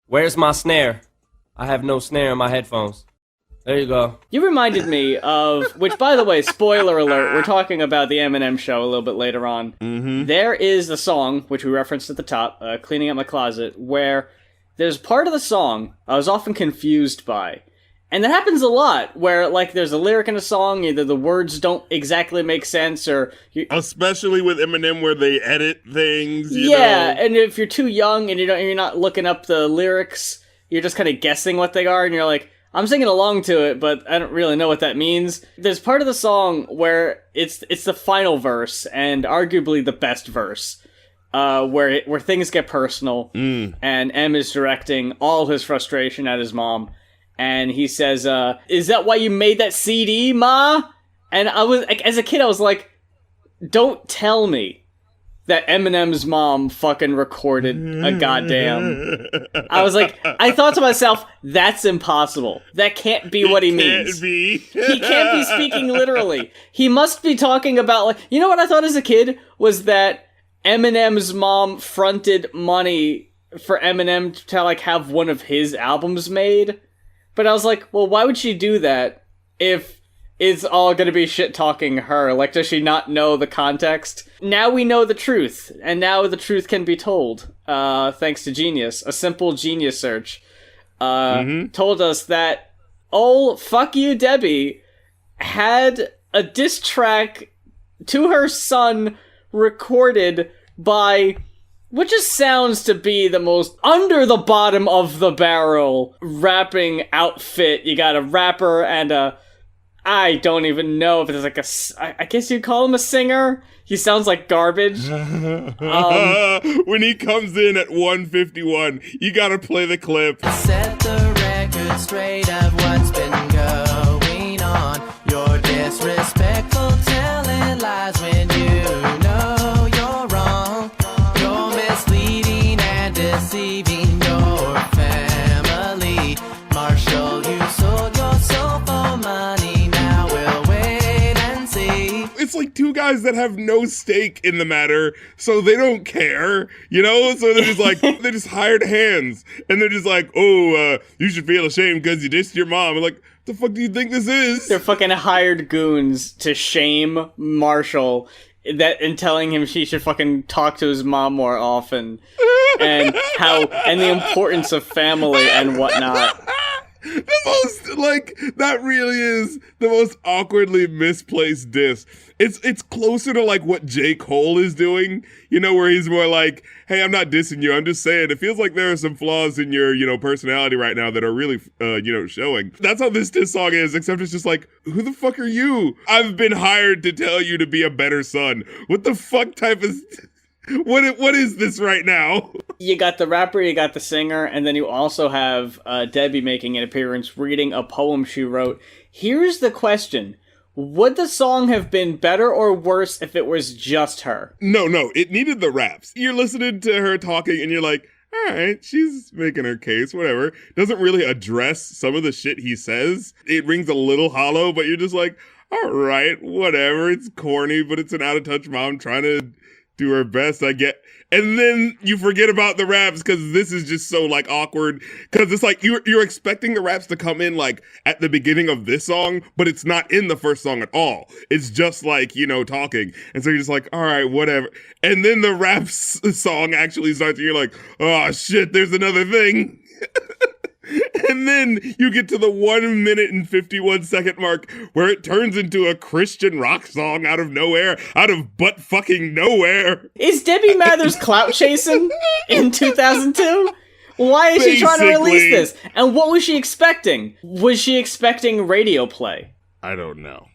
Where's my snare? I have no snare in my headphones. There you go. You reminded me of, which by the way, spoiler alert, we're talking about the Eminem show a little bit later on. Mm-hmm. There is a song, which we referenced at the top, Cleaning Up My Closet, where there's part of the song I was often confused by. And that happens a lot, where, like, there's a lyric in a song, either the words don't exactly make sense, or... Especially with Eminem, where they edit things, you Yeah, know? and if you're too young and you're not looking up the lyrics, you're just kind of guessing what they are, and you're like, I'm singing along to it, but I don't really know what that means. There's part of the song where it's the final verse, and arguably the best verse, where things get personal, and M is directing all his frustration at his mom. And he says, is that why you made that CD, Ma? And I was, like, as a kid, I was like, don't tell me that Eminem's mom fucking recorded a goddamn... I was like, I thought to myself, that's impossible. That can't be what he means. Be. He can't be speaking literally. He must be talking about, like, you know what I thought as a kid? Was that Eminem's mom fronted money for Eminem to, like, have one of his albums made? But I was like, well, why would she do that if it's all gonna be shit-talking her? Like, does she not know the context? Now we know the truth, and now the truth can be told, thanks to Genius. A simple Genius search told us that old Fuck You Debbie had a diss track to her son recorded by... what just sounds to be the most under the bottom of the barrel rapping outfit. You got a rapper and I don't even know if it's like I guess you'd call him a singer. He sounds like garbage. When he comes in at 1:51, you gotta play the clip. Set the record straight of what's been going on. You're disrespectful, telling lies when you know you're wrong. Deceiving your family. Marshall, you sold your soul for money. Now we'll wait and see. It's like two guys that have no stake in the matter, so they don't care, you know? So they're just like, they're just hired hands. And they're just like, oh, you should feel ashamed because you dissed your mom. I'm like, the fuck do you think this is? They're fucking hired goons to shame Marshall and telling him she should fucking talk to his mom more often. And the importance of family and whatnot. The most, like, that really is the most awkwardly misplaced diss. It's closer to, like, what J. Cole is doing, you know, where he's more like, hey, I'm not dissing you, I'm just saying, it feels like there are some flaws in your, you know, personality right now that are really, you know, showing. That's how this diss song is, except it's just like, who the fuck are you? I've been hired to tell you to be a better son. What the fuck type of... What is this right now? You got the rapper, you got the singer, and then you also have Debbie making an appearance reading a poem she wrote. Here's the question. Would the song have been better or worse if it was just her? No, it needed the raps. You're listening to her talking and you're like, all right, she's making her case, whatever. Doesn't really address some of the shit he says. It rings a little hollow, but you're just like, all right, whatever. It's corny, but it's an out-of-touch mom trying to do her best, I get. And then you forget about the raps because this is just so, like, awkward. Because it's like you're expecting the raps to come in, like, at the beginning of this song, but it's not in the first song at all. It's just, like, you know, talking. And so you're just like, all right, whatever. And then the raps song actually starts and you're like, oh, shit, there's another thing. And then you get to the 1 minute and 51 second mark where it turns into a Christian rock song out of nowhere, out of butt fucking nowhere. Is Debbie Mathers clout chasing in 2002? Why is she trying to release this? And what was she expecting? Was she expecting radio play? I don't know.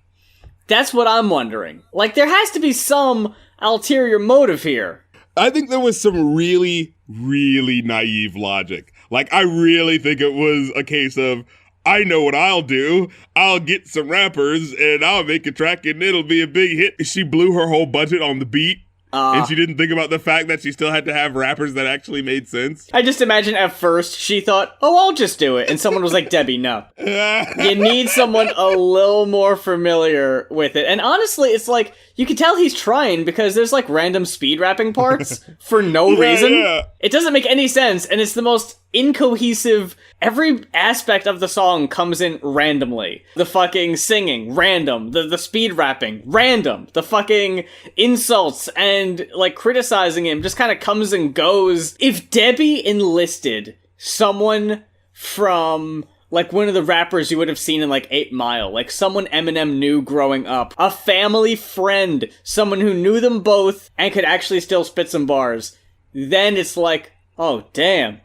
That's what I'm wondering. Like, there has to be some ulterior motive here. I think there was some really, really naive logic. Like, I really think it was a case of, I know what I'll do. I'll get some rappers and I'll make a track and it'll be a big hit. She blew her whole budget on the beat. And she didn't think about the fact that she still had to have rappers that actually made sense. I just imagine at first she thought, oh, I'll just do it. And someone was like, Debbie, no. You need someone a little more familiar with it. And honestly, it's like, you can tell he's trying because there's like random speed rapping parts for no reason. Yeah. It doesn't make any sense. And it's the most incohesive. Every aspect of the song comes in randomly. The fucking singing, random. The speed rapping, random. The fucking insults and, like, criticizing him just kind of comes and goes. If Debbie enlisted someone from, like, one of the rappers you would have seen in, like, 8 Mile, like, someone Eminem knew growing up, a family friend, someone who knew them both and could actually still spit some bars, then it's like, oh, damn.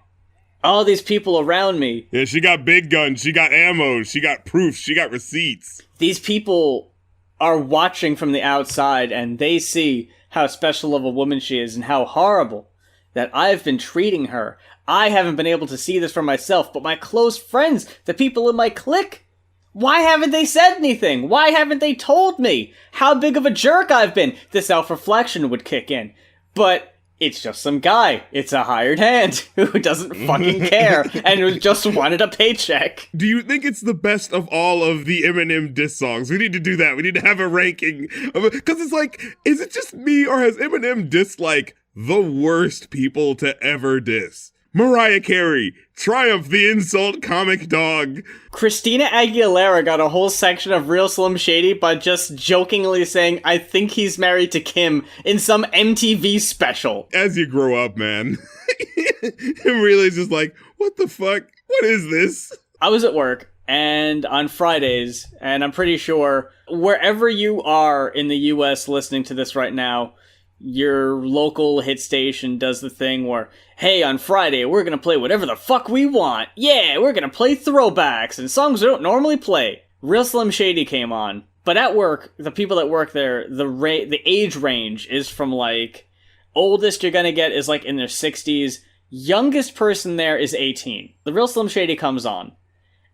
All these people around me. Yeah, she got big guns, she got ammo, she got proof, she got receipts. These people are watching from the outside and they see how special of a woman she is and how horrible that I've been treating her. I haven't been able to see this for myself, but my close friends, the people in my clique, why haven't they said anything? Why haven't they told me how big of a jerk I've been? The self-reflection would kick in. But it's just some guy. It's a hired hand who doesn't fucking care and who just wanted a paycheck. Do you think it's the best of all of the Eminem diss songs? We need to do that. We need to have a ranking of it. Because it's like, is it just me or has Eminem dissed like the worst people to ever diss? Mariah Carey, Triumph the Insult Comic Dog. Christina Aguilera got a whole section of Real Slim Shady by just jokingly saying, I think he's married to Kim in some MTV special. As you grow up, man, it really is just like, what the fuck? What is this? I was at work, and on Fridays, and I'm pretty sure wherever you are in the US listening to this right now, your local hit station does the thing where, hey, on Friday, we're gonna play whatever the fuck we want. Yeah, we're gonna play throwbacks and songs we don't normally play. Real Slim Shady came on. But at work, the people that work there, the age range is from, like, oldest you're gonna get is, like, in their 60s. Youngest person there is 18. The Real Slim Shady comes on.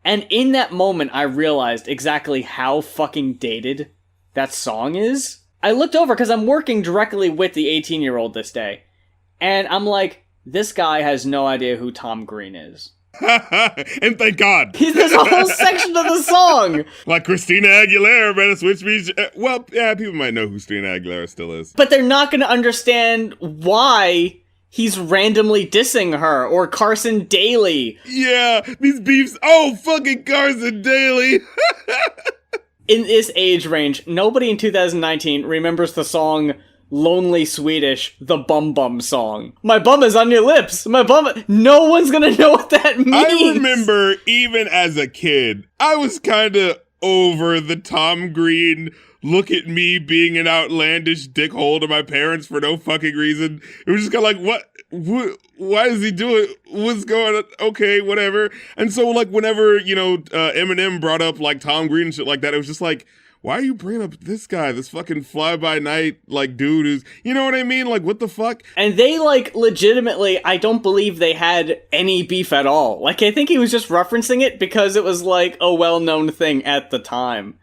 And in that moment, I realized exactly how fucking dated that song is. I looked over because I'm working directly with the 18-year-old this day. And I'm like, this guy has no idea who Tom Green is. And thank God. There's a whole section of the song. Like Christina Aguilera, better switch me. Well, yeah, people might know who Christina Aguilera still is. But they're not going to understand why he's randomly dissing her, or Carson Daly. Yeah, these beefs. Oh, fucking Carson Daly. In this age range, nobody in 2019 remembers the song Lonely Swedish, the Bum Bum song. My bum is on your lips. My bum. No one's gonna know what that means. I remember even as a kid, I was kind of over the Tom Green, look at me being an outlandish dickhole to my parents for no fucking reason. It was just kind of like, what? Why is he doing? What's going on? Okay, whatever. And so, like, whenever, Eminem brought up, like, Tom Green and shit like that, it was just like, why are you bringing up this guy, this fucking fly-by-night, like, dude who's, you know what I mean? Like, what the fuck? And they, like, legitimately, I don't believe they had any beef at all. Like, I think he was just referencing it because it was, like, a well-known thing at the time.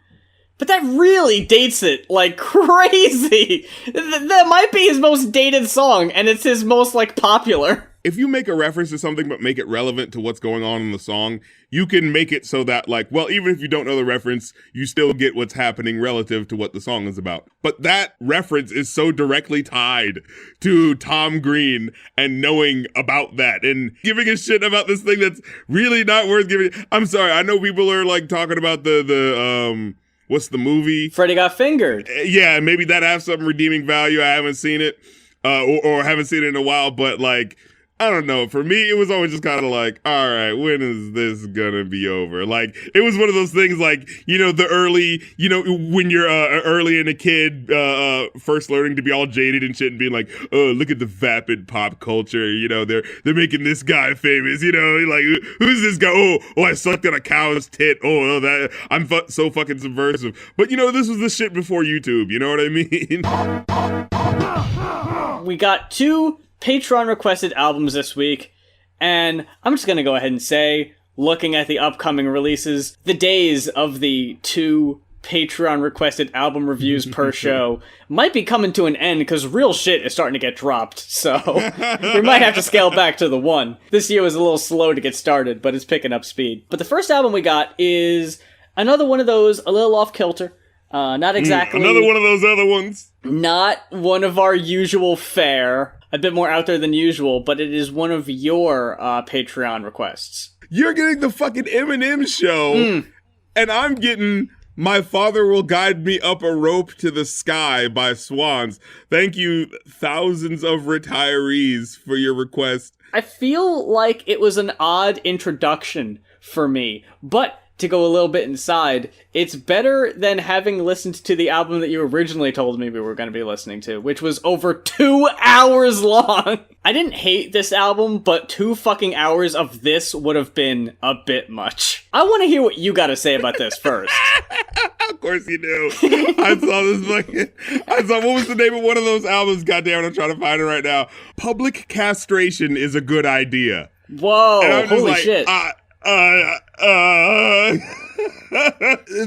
But that really dates it like crazy. That might be his most dated song, and it's his most, like, popular. If you make a reference to something but make it relevant to what's going on in the song, you can make it so that, like, well, even if you don't know the reference, you still get what's happening relative to what the song is about. But that reference is so directly tied to Tom Green and knowing about that and giving a shit about this thing that's really not worth giving. I'm sorry, I know people are, like, talking about the what's the movie? Freddy Got Fingered. Yeah, maybe that has some redeeming value. I haven't seen it, or haven't seen it in a while, but, like, I don't know. For me, it was always just kind of like, all right, when is this gonna be over? Like, it was one of those things like, the early, when you're early in a kid, first learning to be all jaded and shit and being like, oh, look at the vapid pop culture. They're making this guy famous, like, who's this guy? Oh, I sucked on a cow's tit. Oh, that I'm so fucking subversive. But, this was the shit before YouTube. You know what I mean? We got 2 Patreon requested albums this week, and I'm just gonna go ahead and say, looking at the upcoming releases, the days of the 2 Patreon requested album reviews per show might be coming to an end because real shit is starting to get dropped, so we might have to scale back to the 1. This year was a little slow to get started, but it's picking up speed. But the first album we got is another one of those a little off kilter. Not exactly. Another one of those other ones. Not one of our usual fare. A bit more out there than usual, but it is one of your Patreon requests. You're getting the fucking Eminem show, and I'm getting My Father Will Guide Me Up a Rope to the Sky by Swans. Thank you, thousands of retirees, for your request. I feel like it was an odd introduction for me, but to go a little bit inside, it's better than having listened to the album that you originally told me we were going to be listening to, which was over 2 hours long. I didn't hate this album, but 2 fucking hours of this would have been a bit much. I want to hear what you got to say about this first. Of course you do. I saw this fucking... what was the name of one of those albums? Goddamn, I'm trying to find it right now. Public Castration is a Good Idea. Whoa, holy shit.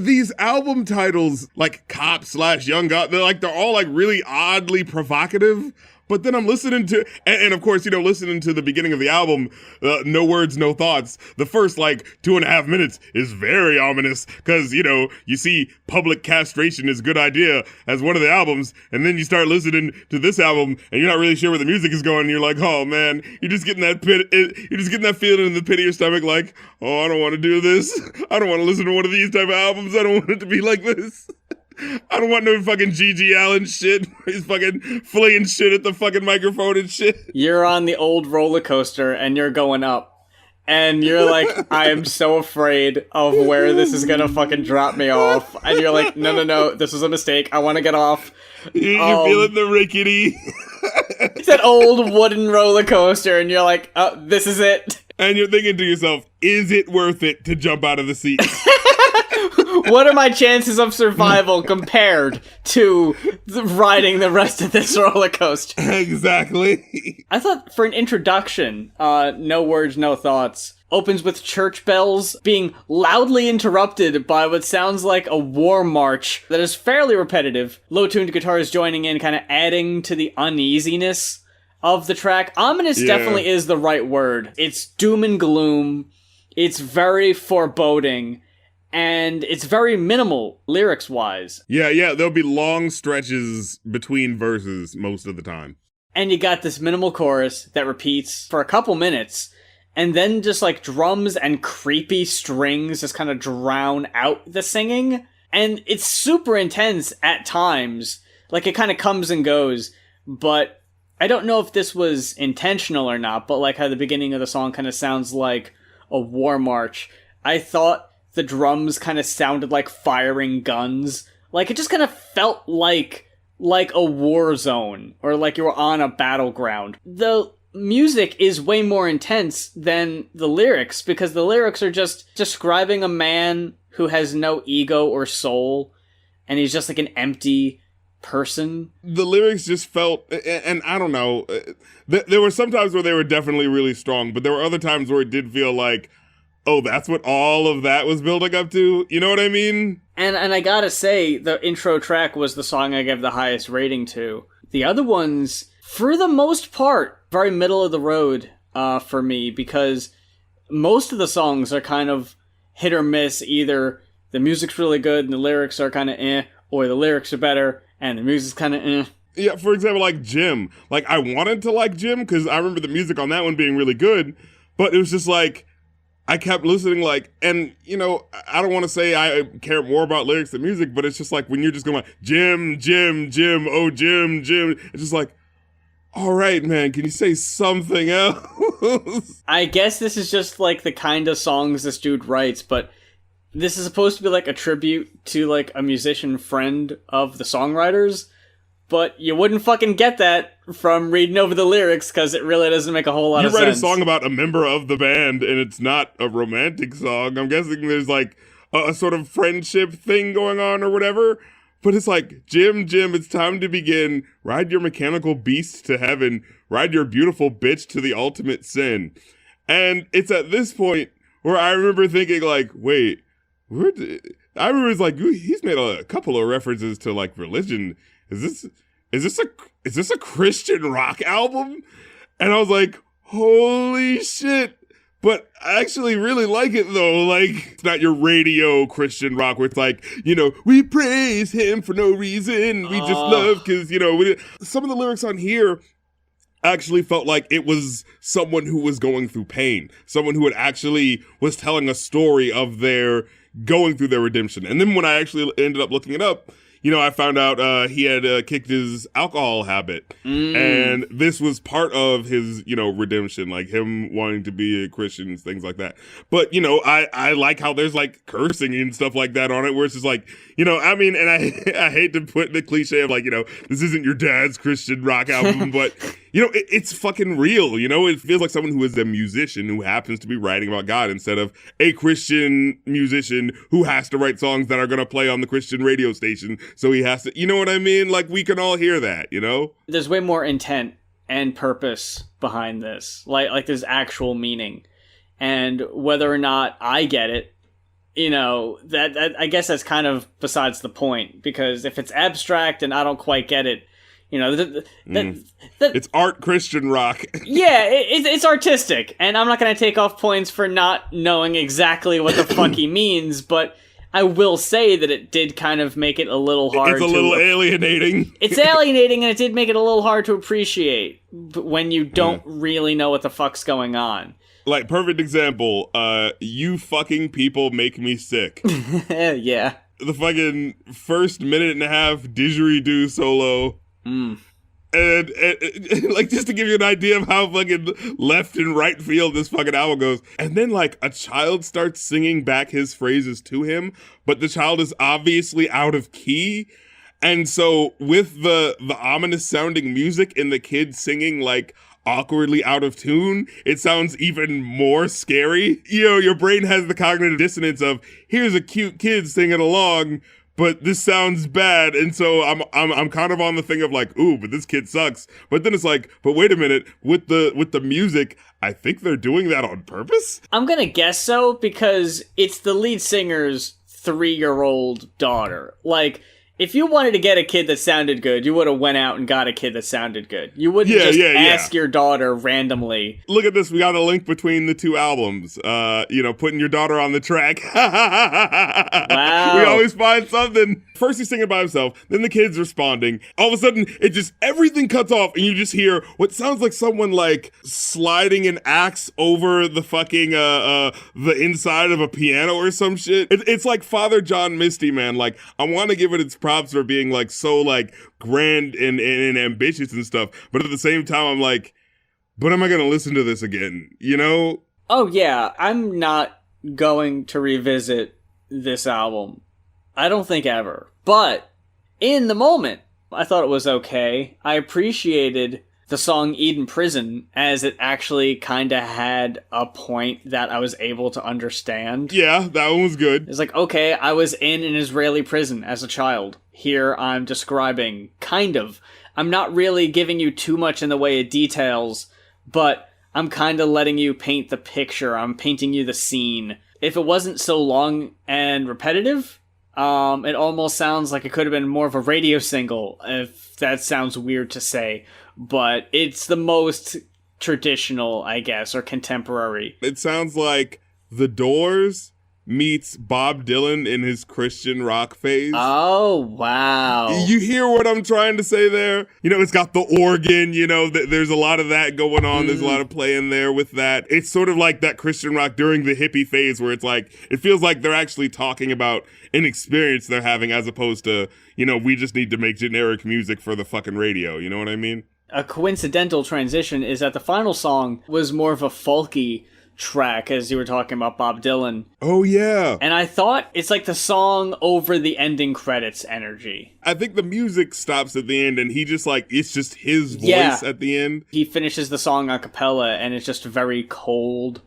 These album titles, like Cop / Young God, they're all like really oddly provocative. But then I'm listening to, and of course, listening to the beginning of the album, No Words, No Thoughts. The first, 2.5 minutes is very ominous because, you see Public Castration is a Good Idea as one of the albums. And then you start listening to this album and you're not really sure where the music is going. And you're like, oh man, you're just getting that feeling in the pit of your stomach like, oh, I don't want to do this. I don't want to listen to one of these type of albums. I don't want it to be like this. I don't want no fucking G.G. Allen shit. He's fucking flinging shit at the fucking microphone and shit. You're on the old roller coaster and you're going up. And you're like, I am so afraid of where this is gonna fucking drop me off. And you're like, no, this was a mistake. I want to get off. You're feeling the rickety. It's that old wooden roller coaster and you're like, oh, this is it. And you're thinking to yourself, is it worth it to jump out of the seat? What are my chances of survival compared to riding the rest of this roller coaster? Exactly. I thought for an introduction, No Words, No Thoughts opens with church bells being loudly interrupted by what sounds like a war march that is fairly repetitive. Low-tuned guitars joining in, kind of adding to the uneasiness of the track. Ominous definitely is the right word. It's doom and gloom. It's very foreboding. And it's very minimal, lyrics-wise. Yeah, there'll be long stretches between verses most of the time. And you got this minimal chorus that repeats for a couple minutes, and then just drums and creepy strings just kind of drown out the singing. And it's super intense at times. It kind of comes and goes, but I don't know if this was intentional or not, but how the beginning of the song kind of sounds like a war march. I thought the drums kind of sounded like firing guns. It just kind of felt like a war zone, or like you were on a battleground. The music is way more intense than the lyrics, because the lyrics are just describing a man who has no ego or soul, and he's just an empty person. The lyrics just felt, and I don't know, there were some times where they were definitely really strong, but there were other times where it did feel like, oh, that's what all of that was building up to? You know what I mean? And I gotta say, the intro track was the song I gave the highest rating to. The other ones, for the most part, very middle of the road for me, because most of the songs are kind of hit or miss. Either the music's really good and the lyrics are kind of or the lyrics are better and the music's kind of Yeah, for example, Jim. I wanted to like Jim because I remember the music on that one being really good, but it was just I kept listening, and, I don't want to say I care more about lyrics than music, but it's just when you're just going Jim, oh, Jim, it's just all right, man, can you say something else? I guess this is just the kind of songs this dude writes, but this is supposed to be a tribute to a musician friend of the songwriters, but you wouldn't fucking get that from reading over the lyrics, because it really doesn't make a whole lot of sense. You write a song about a member of the band, and it's not a romantic song. I'm guessing there's a sort of friendship thing going on or whatever. But it's Jim, it's time to begin. Ride your mechanical beast to heaven. Ride your beautiful bitch to the ultimate sin. And it's at this point where I remember thinking wait, I remember it's he's made a couple of references to religion. Is this a Christian rock album? And I was holy shit, But I actually really like it, though. Like, it's not your radio Christian rock where it's like, we praise him for no reason. We just love because, some of the lyrics on here actually felt like it was someone who was going through pain. Someone who was telling a story of their going through their redemption. And then when I actually ended up looking it up, I found out he had kicked his alcohol habit. And this was part of his, redemption, like him wanting to be a Christian, things like that. But, I like how there's like cursing and stuff like that on it, where it's just like, and I hate to put the cliche of like, this isn't your dad's Christian rock album, but, it's fucking real, it feels like someone who is a musician who happens to be writing about God instead of a Christian musician who has to write songs that are going to play on the Christian radio station. So he has to, you know what I mean? Like, we can all hear that, There's way more intent and purpose behind this. Like there's actual meaning. And whether or not I get it, that I guess that's kind of besides the point. Because if it's abstract and I don't quite get it, it's art Christian rock. Yeah, it's artistic. And I'm not going to take off points for not knowing exactly what the fuck he means, but I will say that it did kind of make it a little hard. It's a little alienating. It's alienating, and it did make it a little hard to appreciate when you don't really know what the fuck's going on. Like, perfect example, you fucking people make me sick. Yeah. The fucking first minute and a half didgeridoo solo. And like, just to give you an idea of how fucking left and right field this fucking album goes. And then like a child starts singing back his phrases to him, but the child is obviously out of key. And so with the ominous sounding music and the kid singing like awkwardly out of tune, it sounds even more scary. Your brain has the cognitive dissonance of, here's a cute kid singing along, but this sounds bad. And so I'm kind of on the thing of like, ooh, but this kid sucks. But then it's like, but wait a minute, with the music, I think they're doing that on purpose. I'm gonna guess so, because it's the lead singer's 3-year-old daughter. Like, if you wanted to get a kid that sounded good, you would have went out and got a kid that sounded good. You wouldn't ask your daughter randomly. Look at this. We got a link between the two albums. Putting your daughter on the track. Wow. We always find something. First he's singing by himself, then the kid's responding. All of a sudden, everything cuts off, and you just hear what sounds like someone like sliding an axe over the fucking the inside of a piano or some shit. It's like Father John Misty, man. Like, I want to give it its props for being like so like grand and ambitious and stuff, but at the same time I'm like, but am I gonna listen to this again? Oh yeah, I'm not going to revisit this album, I don't think ever. But in the moment, I thought it was okay. I appreciated the song Eden Prison, as it actually kind of had a point that I was able to understand. Yeah, that one was good. It's like, okay, I was in an Israeli prison as a child. Here I'm describing, kind of. I'm not really giving you too much in the way of details, but I'm kind of letting you paint the picture. I'm painting you the scene. If it wasn't so long and repetitive, it almost sounds like it could have been more of a radio single, if that sounds weird to say. But it's the most traditional, I guess, or contemporary. It sounds like The Doors meets Bob Dylan in his Christian rock phase. Oh, wow. You hear what I'm trying to say there? It's got the organ, there's a lot of that going on. There's a lot of play in there with that. It's sort of like that Christian rock during the hippie phase where it's like, it feels like they're actually talking about an experience they're having as opposed to, we just need to make generic music for the fucking radio. You know what I mean? A coincidental transition is that the final song was more of a folky track, as you were talking about Bob Dylan. Oh, yeah. And I thought it's like the song over the ending credits energy. I think the music stops at the end and he just like, it's just his voice at the end. He finishes the song a cappella and it's just very cold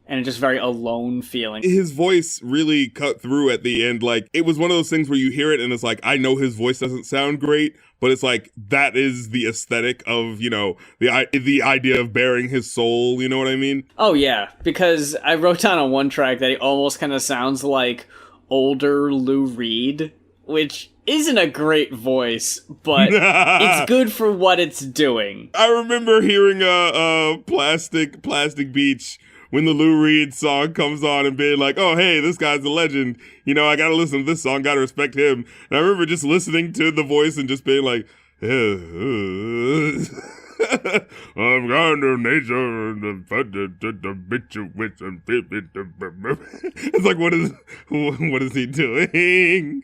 and just very alone feeling. His voice really cut through at the end. Like, it was one of those things where you hear it and it's like, I know his voice doesn't sound great, but it's like, that is the aesthetic of, the idea of bearing his soul, you know what I mean? Oh yeah, because I wrote down on one track that he almost kind of sounds like older Lou Reed, which isn't a great voice, but it's good for what it's doing. I remember hearing Plastic Beach when the Lou Reed song comes on and being like, oh, hey, this guy's a legend. You know, I gotta listen to this song, gotta respect him. And I remember just listening to the voice and just being like, I'm going to nature and the bitch you with and it's like, what is he doing?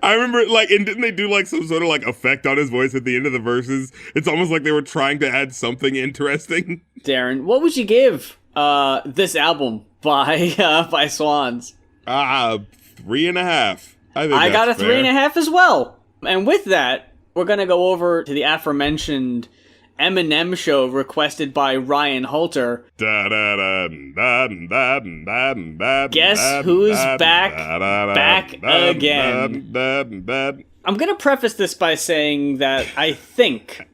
I remember, like, and didn't they do like some sort of like effect on his voice at the end of the verses? It's almost like they were trying to add something interesting. Darren, what would you give this album by Swans? 3.5. I got a 3.5 as well. And with that, we're gonna go over to the aforementioned Eminem show requested by Ryan Holter. Guess who's back again. I'm gonna preface this by saying that I think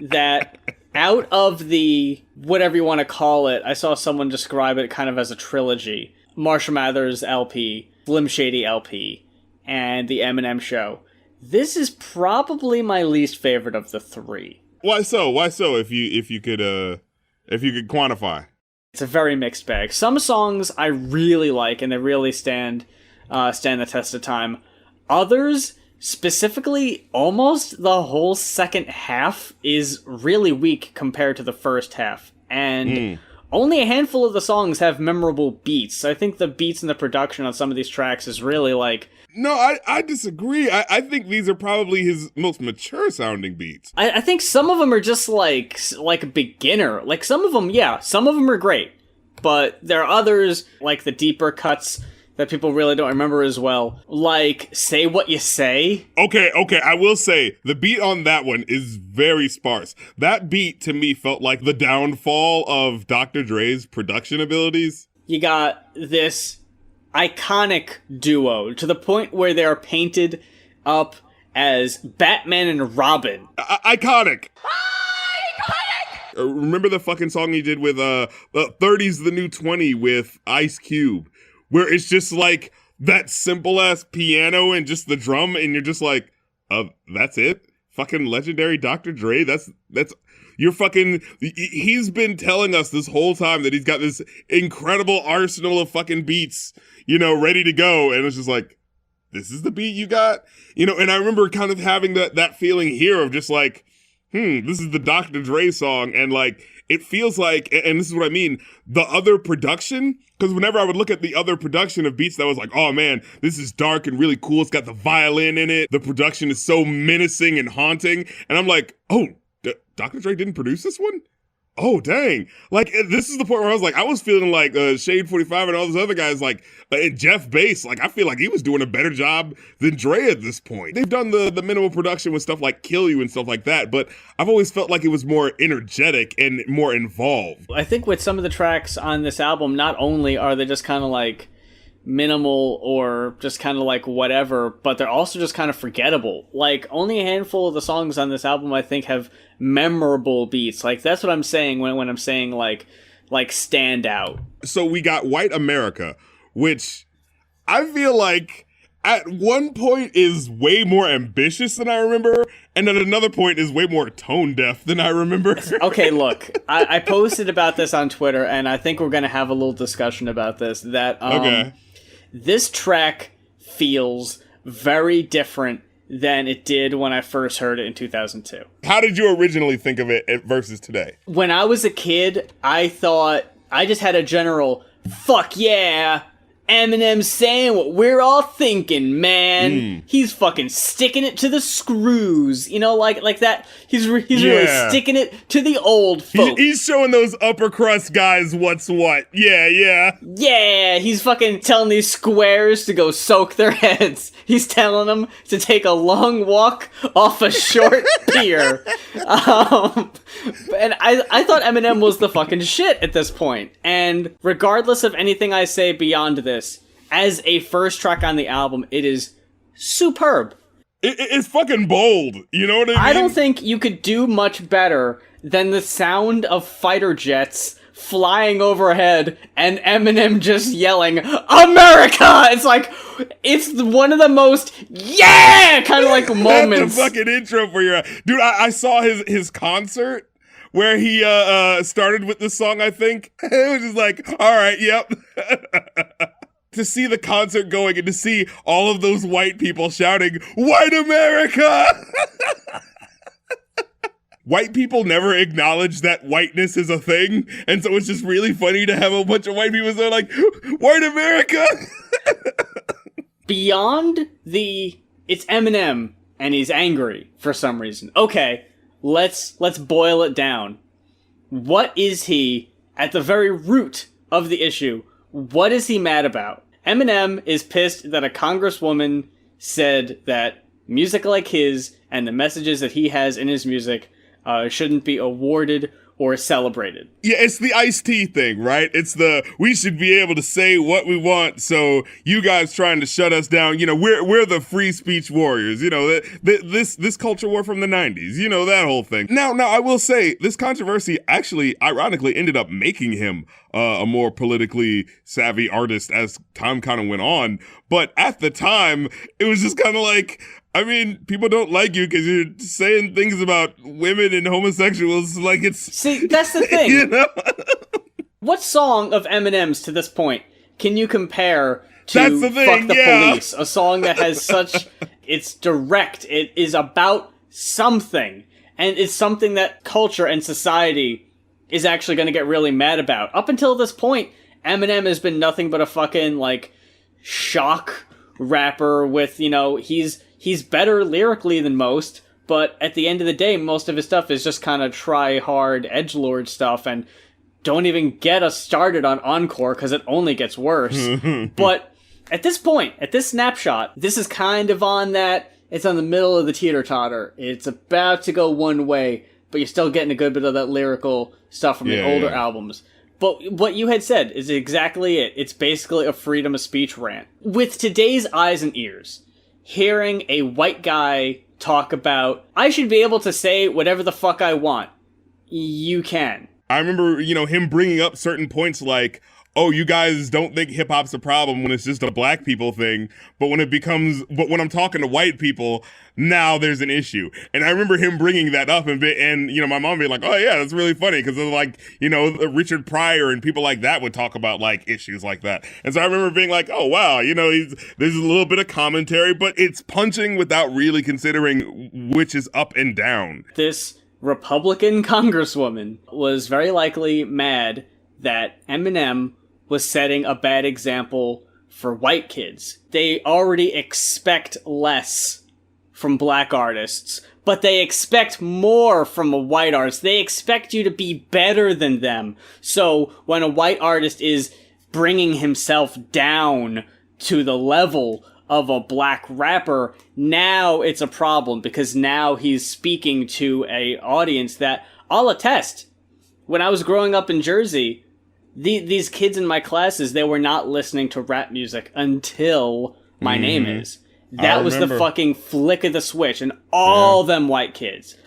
that out of the, whatever you want to call it, I saw someone describe it kind of as a trilogy. Marshall Mathers LP, Slim Shady LP, and the Eminem show. This is probably my least favorite of the three. Why so? Why so? If you could quantify. It's a very mixed bag. Some songs I really like and they really stand the test of time. Others, specifically, almost the whole second half is really weak compared to the first half. And only a handful of the songs have memorable beats. I think the beats and the production on some of these tracks is really like... No, I disagree. I think these are probably his most mature sounding beats. I think some of them are just like a beginner. Like some of them, yeah, some of them are great. But there are others, like the deeper cuts that people really don't remember as well. Like Say What You Say. Okay, I will say the beat on that one is very sparse. That beat to me felt like the downfall of Dr. Dre's production abilities. You got this iconic duo to the point where they're painted up as Batman and Robin. Iconic. Remember the fucking song he did with 30's the New 20 with Ice Cube, where it's just like that simple ass piano and just the drum, and you're just like, that's it? Fucking legendary Dr. Dre? That's you're fucking... He's been telling us this whole time that he's got this incredible arsenal of fucking beats, you know, ready to go. And it's just like, this is the beat you got? You know, and I remember kind of having that feeling here of just like, this is the Dr. Dre song. And like, it feels like, and this is what I mean, the other production, because whenever I would look at the other production of beats that was like, oh man, this is dark and really cool. It's got the violin in it. The production is so menacing and haunting. And I'm like, oh, Dr. Dre didn't produce this one? Oh, dang. Like, this is the point where I was like, I was feeling like Shade 45 and all those other guys, like, and Jeff Bass, like, I feel like he was doing a better job than Dre at this point. They've done the minimal production with stuff like Kill You and stuff like that, but I've always felt like it was more energetic and more involved. I think with some of the tracks on this album, not only are they just kind of like minimal or just kind of like whatever, but they're also just kind of forgettable. Like, only a handful of the songs on this album I think have memorable beats. Like, that's what I'm saying when I'm saying like stand out. So we got White America, which I feel like at one point is way more ambitious than I remember, and at another point is way more tone deaf than I remember. Okay, look, I posted about this on Twitter, and I think we're going to have a little discussion about this. That this track feels very different than it did when I first heard it in 2002. How did you originally think of it versus today? When I was a kid, I thought, I just had a general, fuck yeah, Eminem saying what we're all thinking, man. He's fucking sticking it to the screws, you know, like that. He's really sticking it to the old folk. He's showing those upper crust guys what's what. Yeah. He's fucking telling these squares to go soak their heads. He's telling them to take a long walk off a short pier. And I thought Eminem was the fucking shit at this point. And regardless of anything I say beyond this, as a first track on the album, it is superb. It's fucking bold. You know what I mean? I don't think you could do much better than the sound of fighter jets flying overhead and Eminem just yelling, America! It's like, it's one of the most, kind of like moments. That's the fucking intro for your... Dude, I saw his concert where he started with this song, I think. It was just like, all right, yep. To see the concert going and to see all of those white people shouting, "White America!" White people never acknowledge that whiteness is a thing, and so it's just really funny to have a bunch of white people say like, "White America!" Beyond it's Eminem and he's angry for some reason. Okay, let's boil it down. What is he at the very root of the issue? What is he mad about? Eminem is pissed that a congresswoman said that music like his and the messages that he has in his music shouldn't be awarded or celebrated. Yeah, it's the Ice-T thing, right? It's we should be able to say what we want, so you guys trying to shut us down, you know, we're the free speech warriors, you know, this culture war from the 90s, you know, that whole thing. Now, I will say, this controversy actually, ironically, ended up making him a more politically savvy artist as time kind of went on, but at the time, it was just kind of like, I mean, people don't like you because you're saying things about women and homosexuals like it's... See, that's the thing. You know? What song of Eminem's to this point can you compare to That's the thing, Fuck the yeah. Police? A song that has such... It's direct. It is about something. And it's something that culture and society is actually going to get really mad about. Up until this point, Eminem has been nothing but a fucking, like, shock rapper with, you know, he's better lyrically than most, but at the end of the day, most of his stuff is just kind of try-hard edgelord stuff, and don't even get us started on Encore, because it only gets worse. But at this point, at this snapshot, this is kind of on that, it's on the middle of the teeter-totter. It's about to go one way, but you're still getting a good bit of that lyrical stuff from the older albums. But what you had said is exactly it. It's basically a freedom of speech rant. With today's eyes and ears, hearing a white guy talk about, I should be able to say whatever the fuck I want. You can. I remember, you know, him bringing up certain points like, oh, you guys don't think hip hop's a problem when it's just a black people thing, but when when I'm talking to white people, now there's an issue. And I remember him bringing that up and you know, my mom being like, oh yeah, that's really funny, because like, you know, Richard Pryor and people like that would talk about like issues like that. And so I remember being like, oh wow, you know, there's a little bit of commentary, but it's punching without really considering which is up and down. This Republican congresswoman was very likely mad that Eminem was setting a bad example for white kids. They already expect less from black artists, but they expect more from a white artist. They expect you to be better than them. So when a white artist is bringing himself down to the level of a black rapper, now it's a problem, because now he's speaking to a audience that, I'll attest, when I was growing up in Jersey, these kids in my classes, they were not listening to rap music until My Name Is. That was the fucking flick of the switch, and all them white kids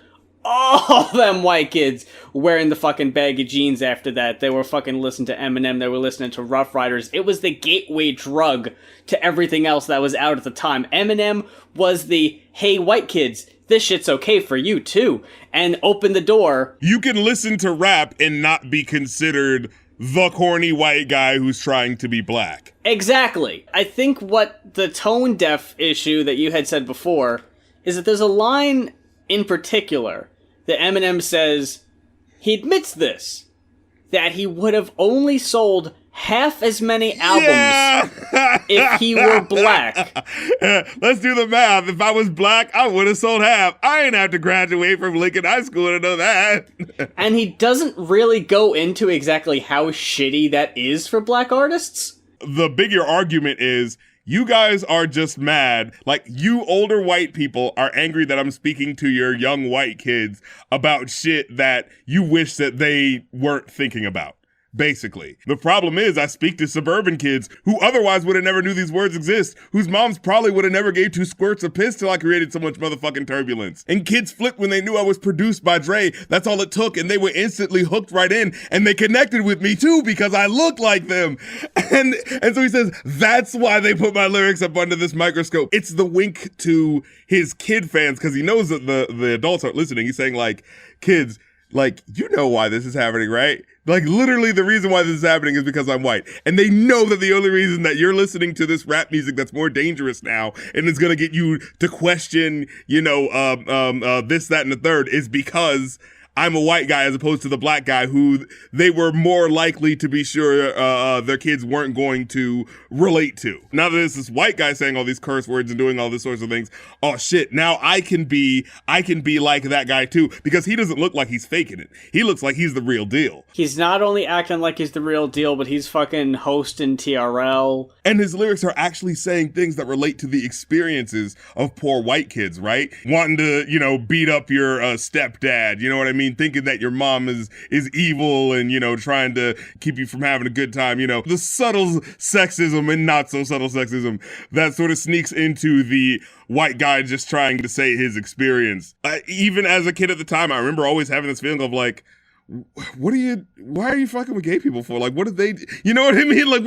wearing the fucking baggy jeans after that. They were fucking listening to Eminem, they were listening to Rough Riders. It was the gateway drug to everything else that was out at the time. Eminem was the, hey, white kids, this shit's okay for you too, and opened the door. You can listen to rap and not be considered the corny white guy who's trying to be black. Exactly. I think what the tone deaf issue that you had said before is that there's a line in particular that Eminem says, he admits this, that he would have only sold half as many albums if he were black. Let's do the math. If I was black, I would have sold half. I ain't have to graduate from Lincoln High School to know that. And he doesn't really go into exactly how shitty that is for black artists. The bigger argument is, you guys are just mad. Like, you older white people are angry that I'm speaking to your young white kids about shit that you wish that they weren't thinking about. Basically. The problem is, I speak to suburban kids who otherwise would have never knew these words exist, whose moms probably would have never gave 2 squirts of piss till I created so much motherfucking turbulence. And kids flipped when they knew I was produced by Dre. That's all it took, and they were instantly hooked right in, and they connected with me too because I look like them. And so he says, that's why they put my lyrics up under this microscope. It's the wink to his kid fans, because he knows that the adults aren't listening. He's saying like, kids, like, you know why this is happening, right? Like, literally the reason why this is happening is because I'm white. And they know that the only reason that you're listening to this rap music that's more dangerous now and is going to get you to question, this, that, and the third is because I'm a white guy as opposed to the black guy who they were more likely to be sure their kids weren't going to relate to. Now that it's this white guy saying all these curse words and doing all these sorts of things, oh shit, now I can be like that guy too, because he doesn't look like he's faking it. He looks like he's the real deal. He's not only acting like he's the real deal, but he's fucking hosting TRL. And his lyrics are actually saying things that relate to the experiences of poor white kids, right? Wanting to, beat up your stepdad, you know what I mean? Thinking that your mom is evil and, trying to keep you from having a good time, the subtle sexism and not so subtle sexism that sort of sneaks into the white guy just trying to say his experience. Even as a kid at the time, I remember always having this feeling of like, why are you fucking with gay people for? Like, what did they, you know what I mean? Like,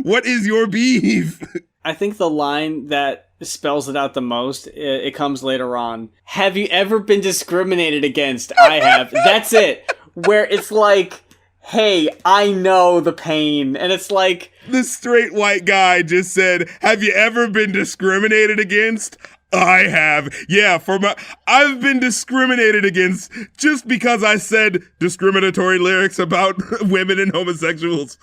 what is your beef? I think the line that spells it out the most, it comes later on. Have you ever been discriminated against? I have. That's it. Where it's like, hey, I know the pain. And it's like, the straight white guy just said, have you ever been discriminated against? I have. Yeah, I've been discriminated against just because I said discriminatory lyrics about women and homosexuals.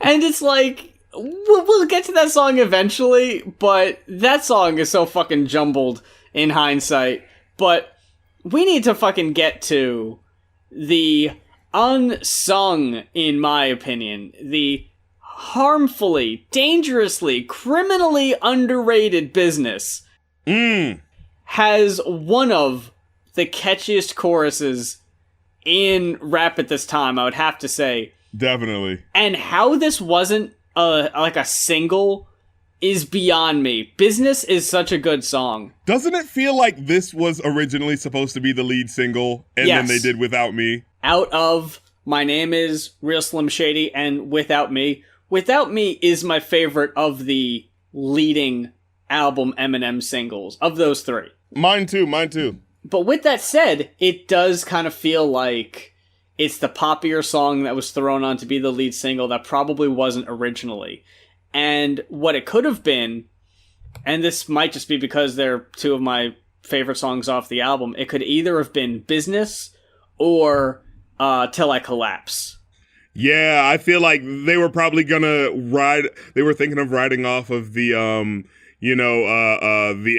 And it's like, we'll get to that song eventually, but that song is so fucking jumbled in hindsight. But we need to fucking get to the unsung, in my opinion, the harmfully, dangerously, criminally underrated Business has one of the catchiest choruses in rap at this time, I would have to say. Definitely. And how this wasn't a single is beyond me. Business is such a good song. Doesn't it feel like this was originally supposed to be the lead single and Yes. then they did Without Me? Out of My Name Is Real Slim Shady and Without Me. Without Me is my favorite of the leading album Eminem singles, of those three. Mine too. But with that said, it does kind of feel like it's the poppier song that was thrown on to be the lead single that probably wasn't originally. And what it could have been, and this might just be because they're two of my favorite songs off the album, it could either have been Business or Till I Collapse. Yeah, I feel like they were probably gonna they were thinking of riding off of the, the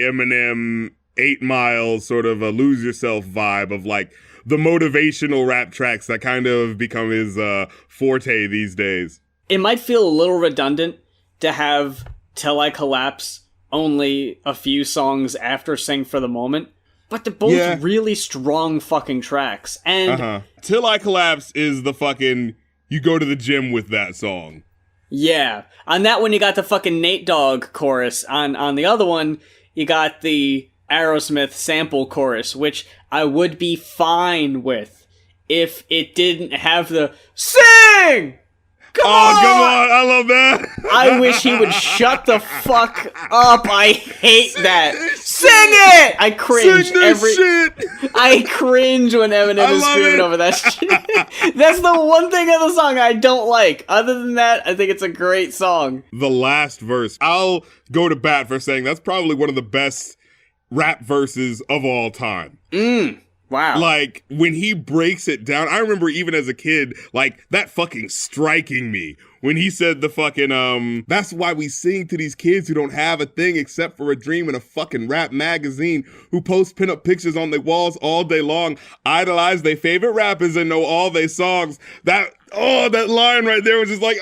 Eminem 8 Mile sort of a Lose Yourself vibe of like the motivational rap tracks that kind of become his forte these days. It might feel a little redundant to have Till I Collapse only a few songs after Sing for the Moment, but they're both really strong fucking tracks. And Till I Collapse is the fucking, you go to the gym with that song. Yeah. On that one, you got the fucking Nate Dogg chorus. On the other one, you got the Aerosmith sample chorus, which I would be fine with if it didn't have the Sing! Come on! I love that. I wish he would shut the fuck up. I hate that. Sing it! I cringe Sing this shit. I cringe when Eminem is screaming over that shit. That's the one thing of the song I don't like. Other than that, I think it's a great song. The last verse, I'll go to bat for saying that's probably one of the best rap verses of all time. Wow. Like, when he breaks it down, I remember even as a kid, like, that fucking striking me. When he said the fucking, that's why we sing to these kids who don't have a thing except for a dream in a fucking rap magazine, who post pinup pictures on their walls all day long, idolize their favorite rappers and know all their songs. That line right there was just like,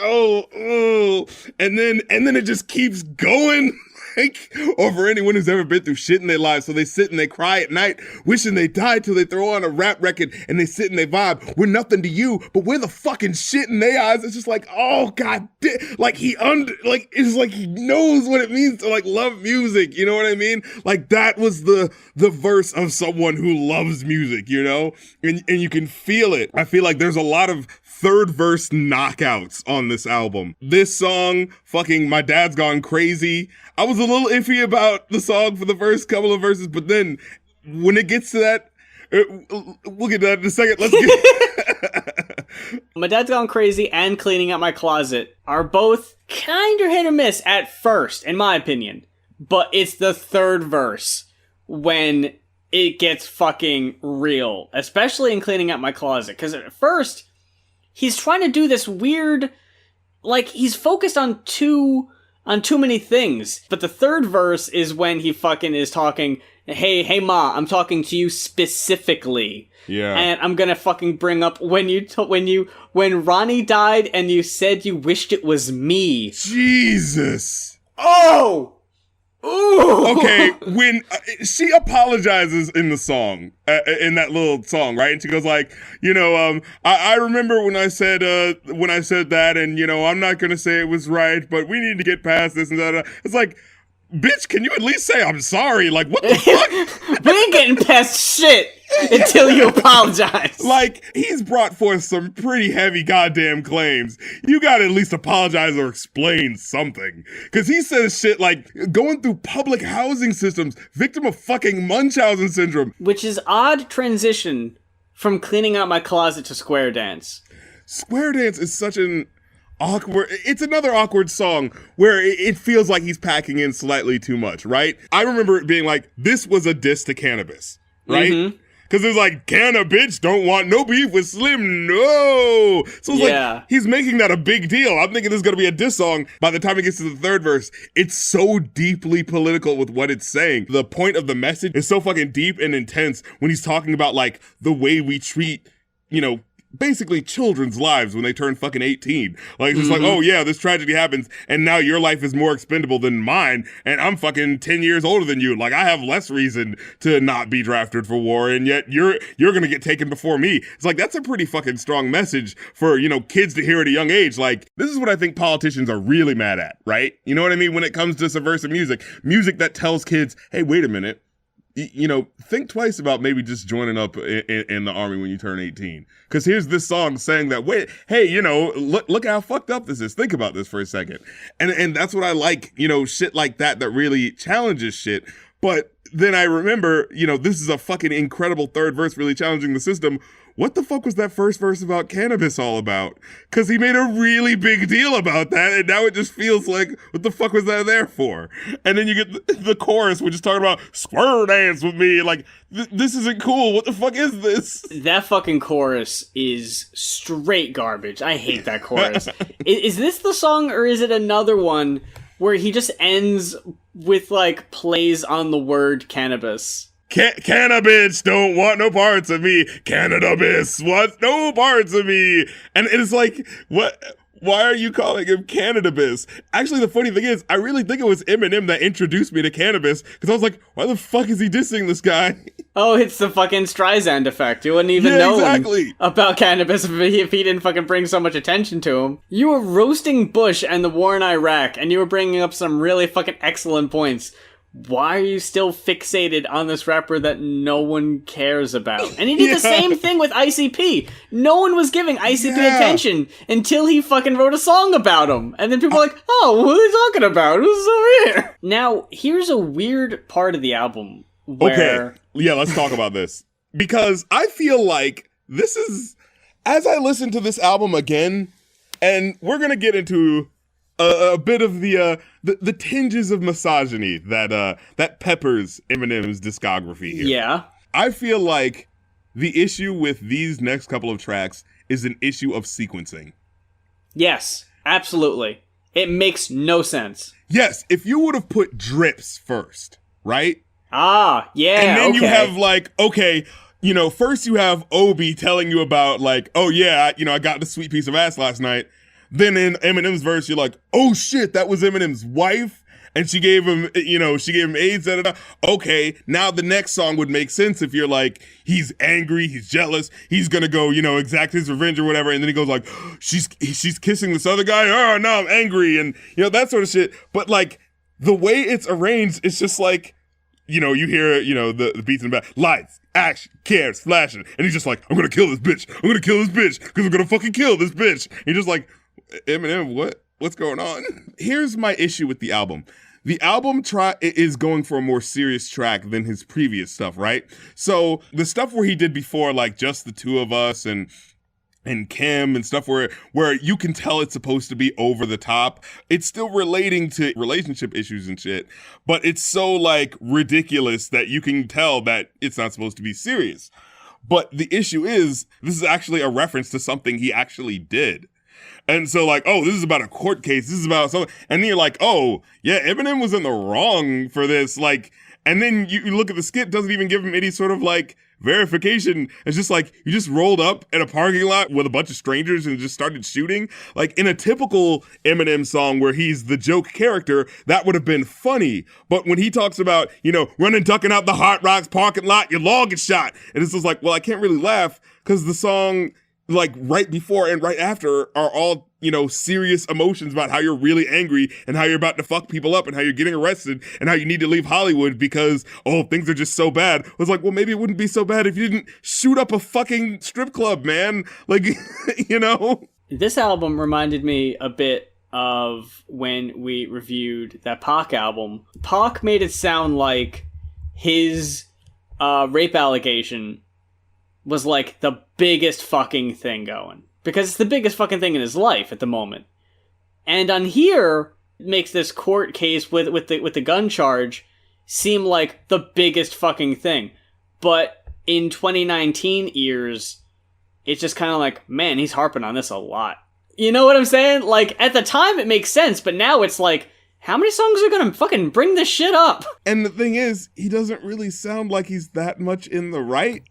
and then it just keeps going. Or for anyone who's ever been through shit in their lives, so they sit and they cry at night, wishing they died till they throw on a rap record and they sit and they vibe. We're nothing to you, but we're the fucking shit in their eyes. It's just like, oh god, like it's like he knows what it means to like love music. You know what I mean? Like that was the verse of someone who loves music, you know, and you can feel it. I feel like there's a lot of third verse knockouts on this album. This song, fucking My Dad's Gone Crazy. I was a little iffy about the song for the first couple of verses, but then when it gets to that, We'll get to that in a second. Let's get... My Dad's Gone Crazy and Cleaning Out My Closet are both kind of hit or miss at first, in my opinion. But it's the third verse when it gets fucking real, especially in Cleaning Out My Closet. Because at first, he's trying to do this weird, like, he's focused on too many things. But the third verse is when he fucking is talking, hey ma, I'm talking to you specifically. Yeah. And I'm gonna fucking bring up when Ronnie died and you said you wished it was me. Jesus. Oh! Ooh! Okay, when she apologizes in the song, in that little song, right? And she goes like, I remember when I said that, and I'm not gonna say it was right, but we need to get past this and that. It's like, bitch, can you at least say I'm sorry? Like, what the fuck? We ain't getting past shit until you apologize. Like, he's brought forth some pretty heavy goddamn claims. You gotta at least apologize or explain something. Cause he says shit like, going through public housing systems, victim of fucking Munchausen syndrome. Which is odd transition from Cleaning Out My Closet to Square Dance. Square Dance is such an awkward, it's another awkward song where it feels like he's packing in slightly too much, right? I remember it being like, this was a diss to Cannabis, right? Mm-hmm. Because it's like, Canna bitch don't want no beef with Slim, no! So it's like, he's making that a big deal. I'm thinking this is going to be a diss song by the time it gets to the third verse. It's so deeply political with what it's saying. The point of the message is so fucking deep and intense when he's talking about, like, the way we treat, basically children's lives when they turn fucking 18. Like, it's just like, oh yeah, this tragedy happens, and now your life is more expendable than mine, and I'm fucking 10 years older than you. Like, I have less reason to not be drafted for war, and yet you're gonna get taken before me. It's like, that's a pretty fucking strong message for, kids to hear at a young age. Like, this is what I think politicians are really mad at, right? You know what I mean? When it comes to subversive music that tells kids, hey, wait a minute, think twice about maybe just joining up in the army when you turn 18. Because here's this song saying that, look how fucked up this is. Think about this for a second. And that's what I like, shit like that really challenges shit. But then I remember, this is a fucking incredible third verse really challenging the system. What the fuck was that first verse about cannabis all about? Because he made a really big deal about that, and now it just feels like, what the fuck was that there for? And then you get the chorus, which is talking about square dance with me. Like, this isn't cool. What the fuck is this? That fucking chorus is straight garbage. I hate that chorus. Is this the song, or is it another one where he just ends with, like, plays on the word cannabis? Cannabis don't want no parts of me. Cannabis wants no parts of me. And it's like, what? Why are you calling him cannabis? Actually, the funny thing is, I really think it was Eminem that introduced me to cannabis, because I was like, why the fuck is he dissing this guy? Oh, it's the fucking Streisand effect. You wouldn't even know about cannabis if he didn't fucking bring so much attention to him. You were roasting Bush and the war in Iraq, and you were bringing up some really fucking excellent points. Why are you still fixated on this rapper that no one cares about? And he did the same thing with ICP. No one was giving ICP attention until he fucking wrote a song about him. And then people were like, oh, what are they talking about? Who's over here? Now, here's a weird part of the album where... Okay, yeah, let's talk about this. Because I feel like this is... As I listen to this album again, and we're gonna get into... a bit of the tinges of misogyny that peppers Eminem's discography here. Yeah. I feel like the issue with these next couple of tracks is an issue of sequencing. Yes, absolutely. It makes no sense. Yes, if you would have put Drips first, right? Ah, yeah, and then you have like, okay, first you have Obi telling you about like, oh yeah, I got the sweet piece of ass last night. Then in Eminem's verse, you're like, oh shit, that was Eminem's wife, and she gave him AIDS, Okay, now the next song would make sense if you're like, he's angry, he's jealous, he's gonna go, exact his revenge or whatever, and then he goes like, she's kissing this other guy, oh, now I'm angry, and, that sort of shit. But, like, the way it's arranged, it's just like, you hear, the beats in the back, lights, action, cameras, flashing, and he's just like, I'm gonna kill this bitch, because I'm gonna fucking kill this bitch. And you're just like, Eminem, what's going on? Here's my issue with the album. the album is going for a more serious track than his previous stuff, right? So the stuff where he did before, like Just the Two of Us and Kim and stuff where you can tell it's supposed to be over the top. It's still relating to relationship issues and shit, but it's so like ridiculous that you can tell that it's not supposed to be serious. But the issue is, this is actually a reference to something he actually did. And so like, oh, this is about a court case. This is about something. And then you're like, oh, yeah, Eminem was in the wrong for this. Like, and then you look at the skit, doesn't even give him any sort of like verification. It's just like, you just rolled up in a parking lot with a bunch of strangers and just started shooting. Like in a typical Eminem song where he's the joke character, that would have been funny. But when he talks about, you know, running, ducking out the Hot Rocks parking lot, your log gets shot. And it's just like, well, I can't really laugh because the song like right before and right after are all, you know, serious emotions about how you're really angry and how you're about to fuck people up and how you're getting arrested and how you need to leave Hollywood because, oh, things are just so bad. I was like, well, maybe it wouldn't be so bad if you didn't shoot up a fucking strip club, man. Like, you know? This album reminded me a bit of when we reviewed that Pac album. Pac made it sound like his rape allegation was like the biggest fucking thing going. Because it's the biggest fucking thing in his life at the moment. And on here, it makes this court case with the gun charge seem like the biggest fucking thing. But in 2019 ears, it's just kind of like, man, he's harping on this a lot. You know what I'm saying? Like, at the time it makes sense, but now it's like, how many songs are gonna fucking bring this shit up? And the thing is, he doesn't really sound like he's that much in the right.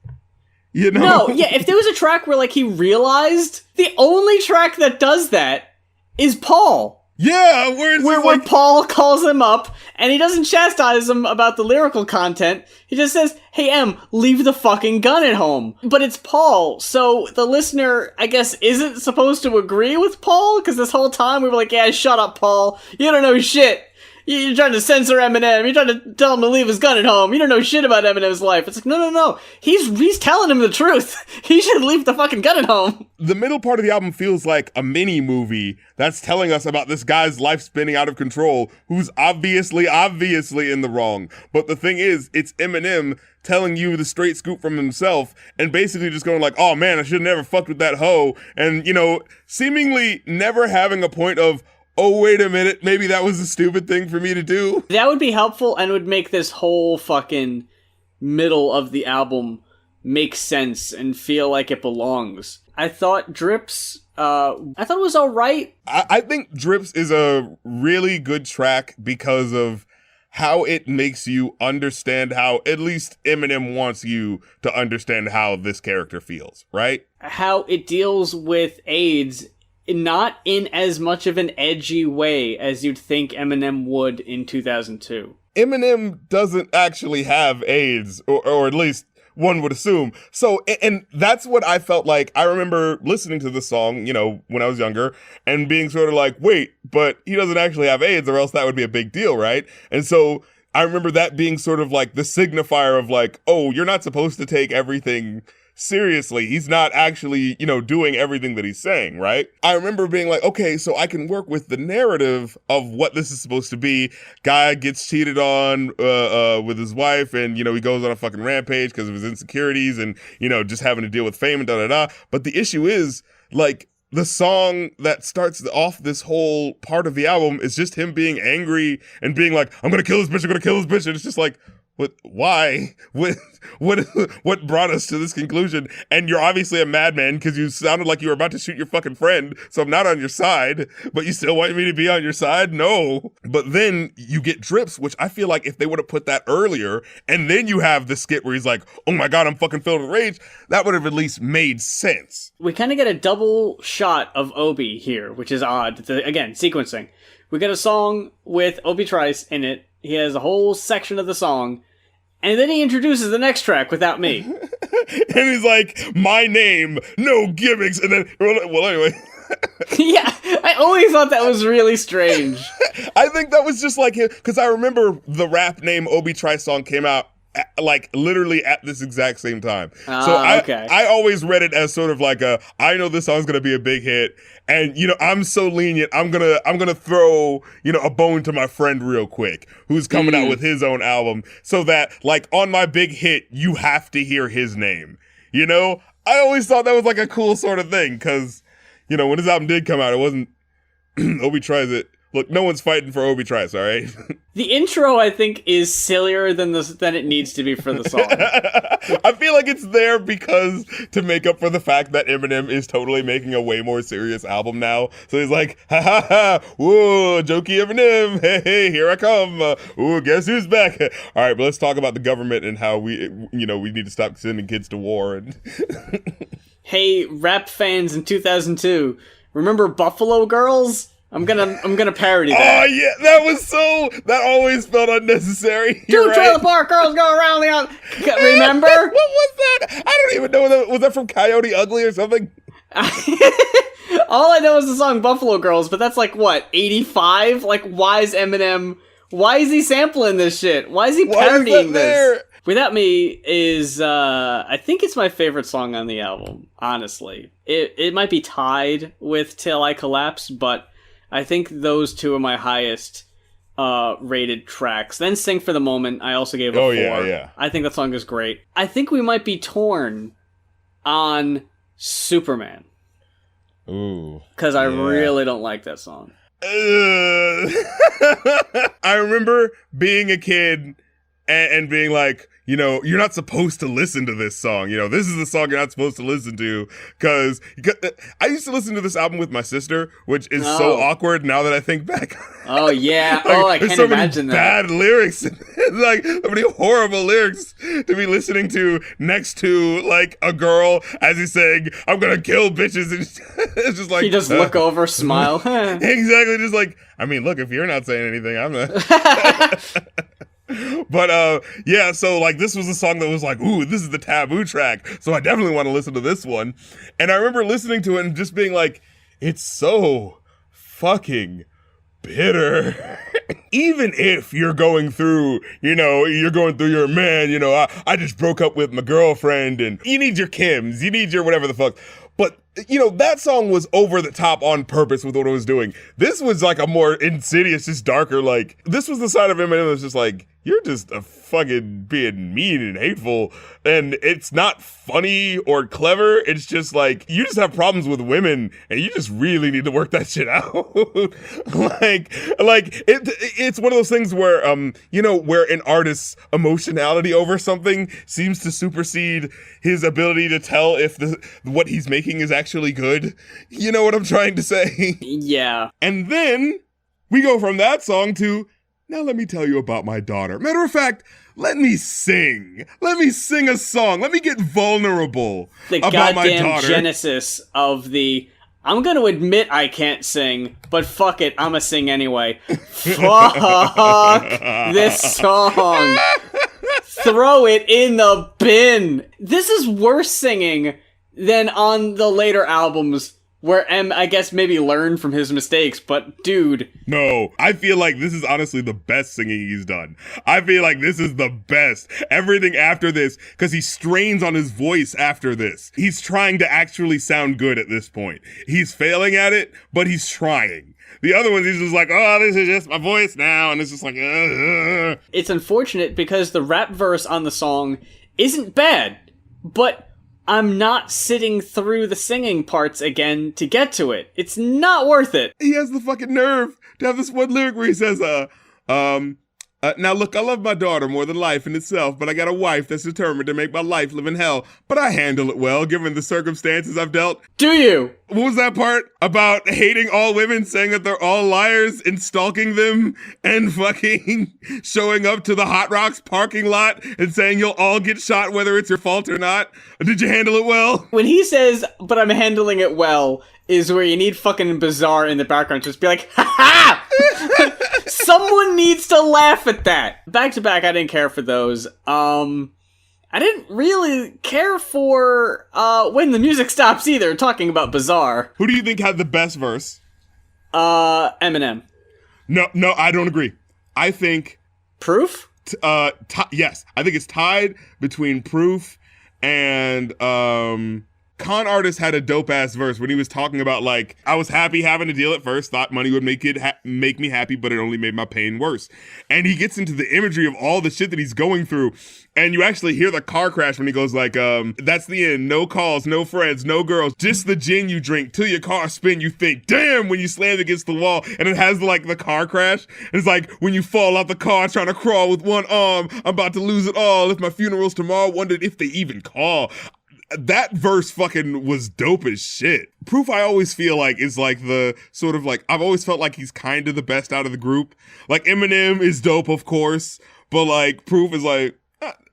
You know? No, yeah, if there was a track where, like, he realized, the only track that does that is Paul. Yeah, where Paul calls him up, and he doesn't chastise him about the lyrical content. He just says, hey, Em, leave the fucking gun at home. But it's Paul, so the listener, I guess, isn't supposed to agree with Paul? Because this whole time we were like, yeah, shut up, Paul. You don't know shit. You're trying to censor Eminem. You're trying to tell him to leave his gun at home. You don't know shit about Eminem's life. It's like, no. He's telling him the truth. He should leave the fucking gun at home. The middle part of the album feels like a mini movie that's telling us about this guy's life spinning out of control, who's obviously in the wrong. But the thing is, it's Eminem telling you the straight scoop from himself and basically just going like, oh man, I should have never fucked with that hoe. And, you know, seemingly never having a point of, oh, wait a minute, maybe that was a stupid thing for me to do. That would be helpful and would make this whole fucking middle of the album make sense and feel like it belongs. I thought Drips, it was alright. I think Drips is a really good track because of how it makes you understand how, at least Eminem wants you to understand how this character feels, right? How it deals with AIDS, not in as much of an edgy way as you'd think Eminem would in 2002. Eminem doesn't actually have AIDS, or at least one would assume. So, and that's what I felt like. I remember listening to the song, you know, when I was younger, and being sort of like, wait, but he doesn't actually have AIDS, or else that would be a big deal, right? And so I remember that being sort of like the signifier of like, oh, you're not supposed to take everything seriously. He's not actually, you know, doing everything that he's saying, right? I remember being like, okay, so I can work with the narrative of what this is supposed to be. Guy gets cheated on with his wife, and, you know, he goes on a fucking rampage because of his insecurities and, you know, just having to deal with fame and da-da-da. But the issue is, like, the song that starts off this whole part of the album is just him being angry and being like, I'm gonna kill this bitch, I'm gonna kill this bitch. And it's just like, why? What brought us to this conclusion? And you're obviously a madman because you sounded like you were about to shoot your fucking friend. So I'm not on your side, but you still want me to be on your side? No. But then you get Drips, which I feel like if they would have put that earlier, and then you have the skit where he's like, oh my God, I'm fucking filled with rage, that would have at least made sense. We kind of get a double shot of Obi here, which is odd. Again, sequencing. We get a song with Obi Trice in it. He has a whole section of the song, and then he introduces the next track without me. And he's like, my name, no gimmicks, and then, well, anyway. Yeah, I always thought that was really strange. I think that was just like him, because I remember the rap name Obi Trice song came out like literally at this exact same time. Okay. I always read it as sort of like I know this song's gonna be a big hit, and I'm so lenient. I'm gonna throw a bone to my friend real quick, who's coming out with his own album, so that like on my big hit, you have to hear his name. I always thought that was like a cool sort of thing, because when his album did come out, it wasn't Obi Tries It. Look, no one's fighting for Obi Tries, all right? The intro, I think, is sillier than it needs to be for the song. I feel like it's there because to make up for the fact that Eminem is totally making a way more serious album now. So he's like, ha ha ha, whoa, jokey Eminem, hey, here I come. Ooh, guess who's back? All right, but let's talk about the government and how we need to stop sending kids to war. And Hey, rap fans in 2002, remember Buffalo Girls? I'm gonna parody that. Oh yeah, that always felt unnecessary. Two trailer park girls go around the out. Remember? What was that? I don't even know. Was that from Coyote Ugly or something? All I know is the song Buffalo Girls, but that's like what, 85? Like, why is he sampling this shit? Why is he parodying this? Without Me is I think it's my favorite song on the album, honestly. It might be tied with Till I Collapse, but I think those two are my highest rated tracks. Then Sing for the Moment, I also gave a 4. Yeah. I think that song is great. I think we might be torn on Superman. Ooh. Because I really don't like that song. I remember being a kid and being like, you're not supposed to listen to this song. This is the song you're not supposed to listen to. Because I used to listen to this album with my sister, which is so awkward now that I think back. Oh, yeah. I can't imagine that. Bad lyrics. Like, so many horrible lyrics to be listening to next to, like, a girl as he's saying, I'm going to kill bitches. And it's just like... You just look over, smile. Exactly. Just like, I mean, look, if you're not saying anything, I'm not... But so like this was a song that was like, ooh, this is the taboo track, so I definitely want to listen to this one. And I remember listening to it and just being like, it's so fucking bitter. Even if you're going through, your man, I just broke up with my girlfriend, and you need your Kims, you need your whatever the fuck. But, that song was over the top on purpose with what it was doing. This was like a more insidious, just darker, like, this was the side of Eminem that was just like, you're just a fucking being mean and hateful. And it's not funny or clever. It's just like, you just have problems with women and you just really need to work that shit out. It's one of those things where, where an artist's emotionality over something seems to supersede his ability to tell if what he's making is actually good. You know what I'm trying to say? Yeah. And then we go from that song to, now let me tell you about my daughter. Matter of fact, let me sing. Let me sing a song. Let me get vulnerable about my daughter. The goddamn genesis of the, I'm gonna admit I can't sing, but fuck it, I'ma sing anyway. Fuck this song. Throw it in the bin. This is worse singing than on the later albums, where M, I guess, maybe learned from his mistakes, but dude. No, I feel like this is honestly the best singing he's done. I feel like this is the best. Everything after this, because he strains on his voice after this. He's trying to actually sound good at this point. He's failing at it, but he's trying. The other ones, he's just like, oh, this is just my voice now, and it's just like, It's unfortunate because the rap verse on the song isn't bad, but I'm not sitting through the singing parts again to get to it. It's not worth it. He has the fucking nerve to have this one lyric where he says, now look, I love my daughter more than life in itself, but I got a wife that's determined to make my life live in hell. But I handle it well, given the circumstances I've dealt. Do you? What was that part about hating all women, saying that they're all liars and stalking them and fucking showing up to the Hot Rocks parking lot and saying you'll all get shot whether it's your fault or not? Did you handle it well? When he says, but I'm handling it well, is where you need fucking Bizarre in the background to just be like, ha ha! Someone needs to laugh at that. Back to back, I didn't care for those. I didn't really care for When the Music Stops either, talking about Bizarre. Who do you think had the best verse? Eminem. No, I don't agree. I think... Proof? Yes, I think it's tied between Proof and Con Artist had a dope ass verse when he was talking about like, I was happy having a deal at first, thought money would make me happy, but it only made my pain worse. And he gets into the imagery of all the shit that he's going through, and you actually hear the car crash when he goes like, that's the end, no calls, no friends, no girls, just the gin you drink till your car spin. You think, damn, when you slam against the wall, and it has like the car crash. It's like when you fall out the car trying to crawl with one arm, I'm about to lose it all. If my funeral's tomorrow, wondered if they even call. That verse fucking was dope as shit. Proof, I always feel like, is like the sort of like, I've always felt like he's kind of the best out of the group. Like Eminem is dope, of course, but like Proof is like,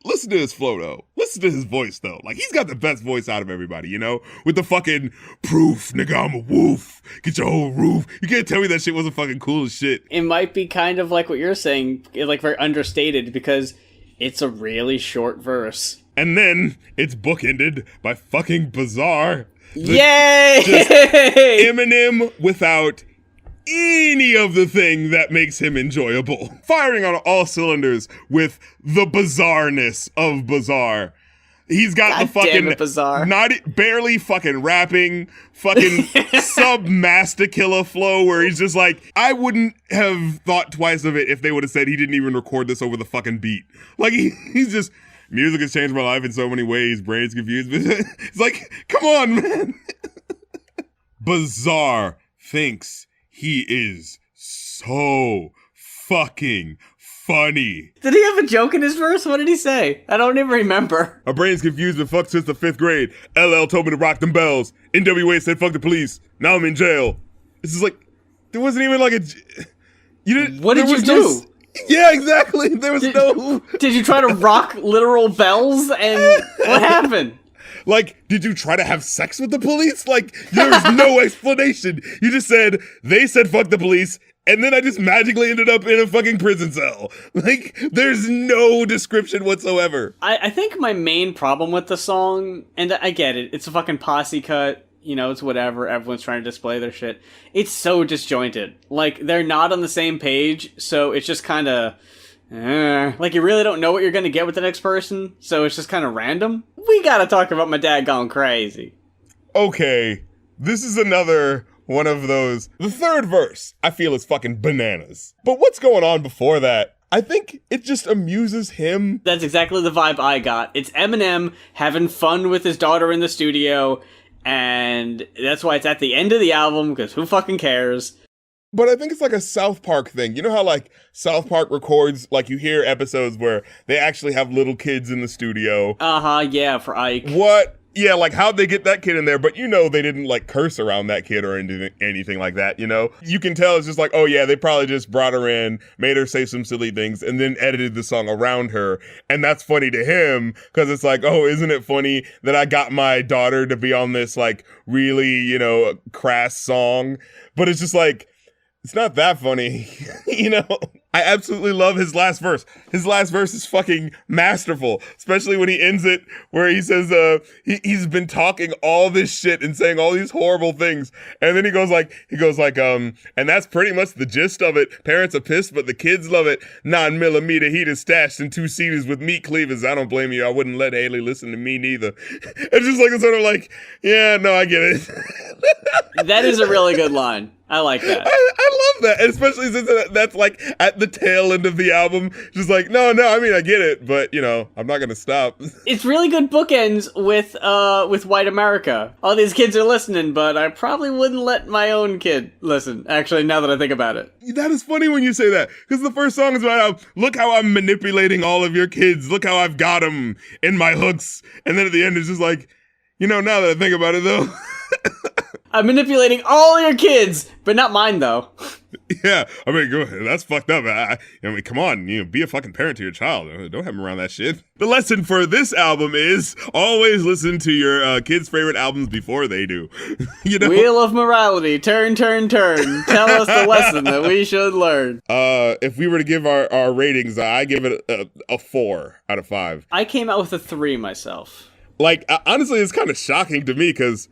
listen to his flow though. Listen to his voice though. Like he's got the best voice out of everybody, you know? With the fucking Proof, nigga, I'm a wolf. Get your whole roof. You can't tell me that shit wasn't fucking cool as shit. It might be kind of like what you're saying, like very understated, because it's a really short verse. And then it's bookended by fucking Bizarre. Yay! Just Eminem without any of the thing that makes him enjoyable. Firing on all cylinders with the bizarreness of Bizarre. He's got God the fucking damn it, Bizarre. barely fucking rapping, fucking sub Master Killer flow where he's just like, I wouldn't have thought twice of it if they would have said he didn't even record this over the fucking beat. Like he's just, music has changed my life in so many ways. Brain's confused. It's like, come on, man. Bizarre thinks he is so fucking funny. Did he have a joke in his verse? What did he say? I don't even remember. My brain's confused and fucked since the 5th grade. LL told me to rock them bells. NWA said fuck the police. Now I'm in jail. This is like, there wasn't even like a... You didn't... What did you do? Yeah, exactly. There was no... Did you try to rock literal bells and what happened? Like, did you try to have sex with the police? Like, there's no explanation. You just said, they said fuck the police, and then I just magically ended up in a fucking prison cell. Like, there's no description whatsoever. I think my main problem with the song, and I get it, it's a fucking posse cut, you know, it's whatever, everyone's trying to display their shit. It's so disjointed. Like, they're not on the same page, so it's just kind of... like, you really don't know what you're gonna get with the next person, so it's just kind of random. We gotta talk about my dad going crazy. Okay, this is another one of those. The third verse, I feel, is fucking bananas. But what's going on before that? I think it just amuses him. That's exactly the vibe I got. It's Eminem having fun with his daughter in the studio, and that's why it's at the end of the album, because who fucking cares? But I think it's like a South Park thing. You know how like South Park records, like you hear episodes where they actually have little kids in the studio. Uh-huh, yeah, for Ike. What? Yeah, like how'd they get that kid in there? But you know they didn't like curse around that kid or anything like that, you know? You can tell it's just like, oh yeah, they probably just brought her in, made her say some silly things, and then edited the song around her. And that's funny to him, because it's like, oh, isn't it funny that I got my daughter to be on this like really, you know, crass song? But it's just like, it's not that funny, you know? I absolutely love his last verse. His last verse is fucking masterful, especially when he ends it where he says, he's been talking all this shit and saying all these horrible things. And then he goes like, and that's pretty much the gist of it. Parents are pissed, but the kids love it. 9mm heater stashed in 2-seaters with meat cleavers. I don't blame you. I wouldn't let Haley listen to me neither. It's just like a sort of like, yeah, no, I get it. That is a really good line. I like that. I love that, especially since that's like at the tail end of the album. Just like, no, I mean, I get it, but you know, I'm not gonna stop. It's really good bookends with White America. All these kids are listening, but I probably wouldn't let my own kid listen. Actually, now that I think about it, that is funny when you say that, because the first song is about how, look how I'm manipulating all of your kids. Look how I've got them in my hooks, and then at the end it's just like, you know, now that I think about it though. I'm manipulating all your kids, but not mine, though. Yeah, I mean, go ahead. That's fucked up. I mean, come on, you know, be a fucking parent to your child. Don't have him around that shit. The lesson for this album is always listen to your kids' favorite albums before they do. You know? Wheel of morality, turn, turn, turn. Tell us the lesson that we should learn. If we were to give our ratings, I give it a 4 out of 5. I came out with a 3 myself. Like, honestly, it's kind of shocking to me because,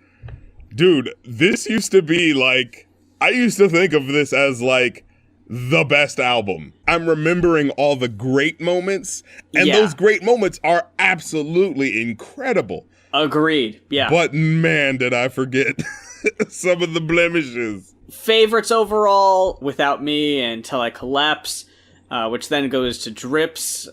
dude, this used to be like, I used to think of this as like the best album. I'm remembering all the great moments, and Yeah. those great moments are absolutely incredible. Agreed. Yeah. But man, did I forget some of the blemishes. Favorites overall, Without Me and Till I Collapse, which then goes to Drips,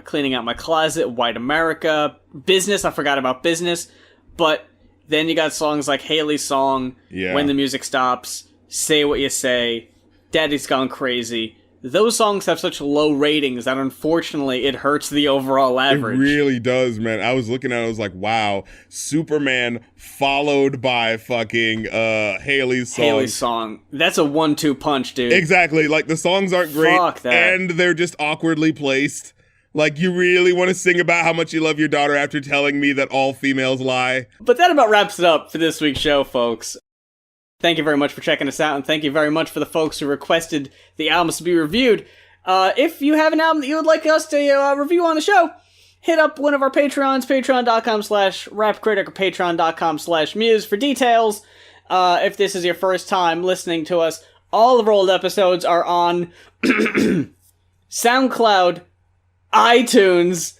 Cleaning Out My Closet, White America, Business, I forgot about Business, but then you got songs like Haley's Song, Yeah. When the Music Stops, Say What You Say, Daddy's Gone Crazy. Those songs have such low ratings that unfortunately it hurts the overall average. It really does, man. I was looking at it, I was like, wow, Superman followed by fucking Haley's Song. Haley's Song. That's a 1-2 punch, dude. Exactly. Like, the songs aren't great, Fuck that. and they're just awkwardly placed. Like, you really want to sing about how much you love your daughter after telling me that all females lie? But that about wraps it up for this week's show, folks. Thank you very much for checking us out, and thank you very much for the folks who requested the albums to be reviewed. If you have an album that you would like us to review on the show, hit up one of our Patreons, patreon.com/rapcritic or patreon.com/muse for details. If this is your first time listening to us, all of our old episodes are on SoundCloud, iTunes,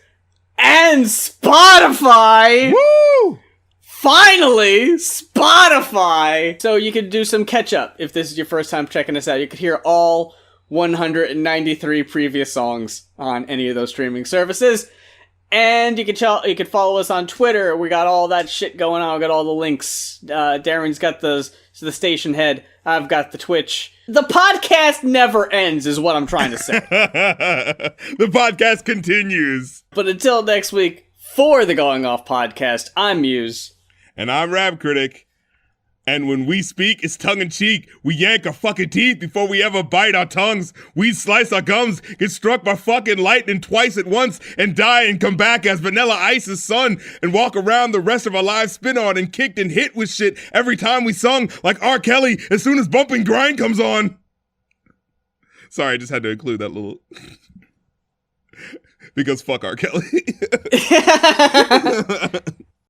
and Spotify! Woo! Finally, Spotify! So you could do some catch-up if this is your first time checking us out. You could hear all 193 previous songs on any of those streaming services. And you could follow us on Twitter. We got all that shit going on. We got all the links. Darren's got the station head. I've got the Twitch. The podcast never ends, is what I'm trying to say. The podcast continues. But until next week, for the Going Off podcast, I'm Muse. And I'm Rap Critic. And when we speak, it's tongue-in-cheek. We yank our fucking teeth before we ever bite our tongues. We slice our gums, get struck by fucking lightning twice at once, and die and come back as Vanilla Ice's son, and walk around the rest of our lives spin on and kicked and hit with shit every time we sung like R. Kelly as soon as Bump and Grind comes on. Sorry, I just had to include that little... because fuck R. Kelly.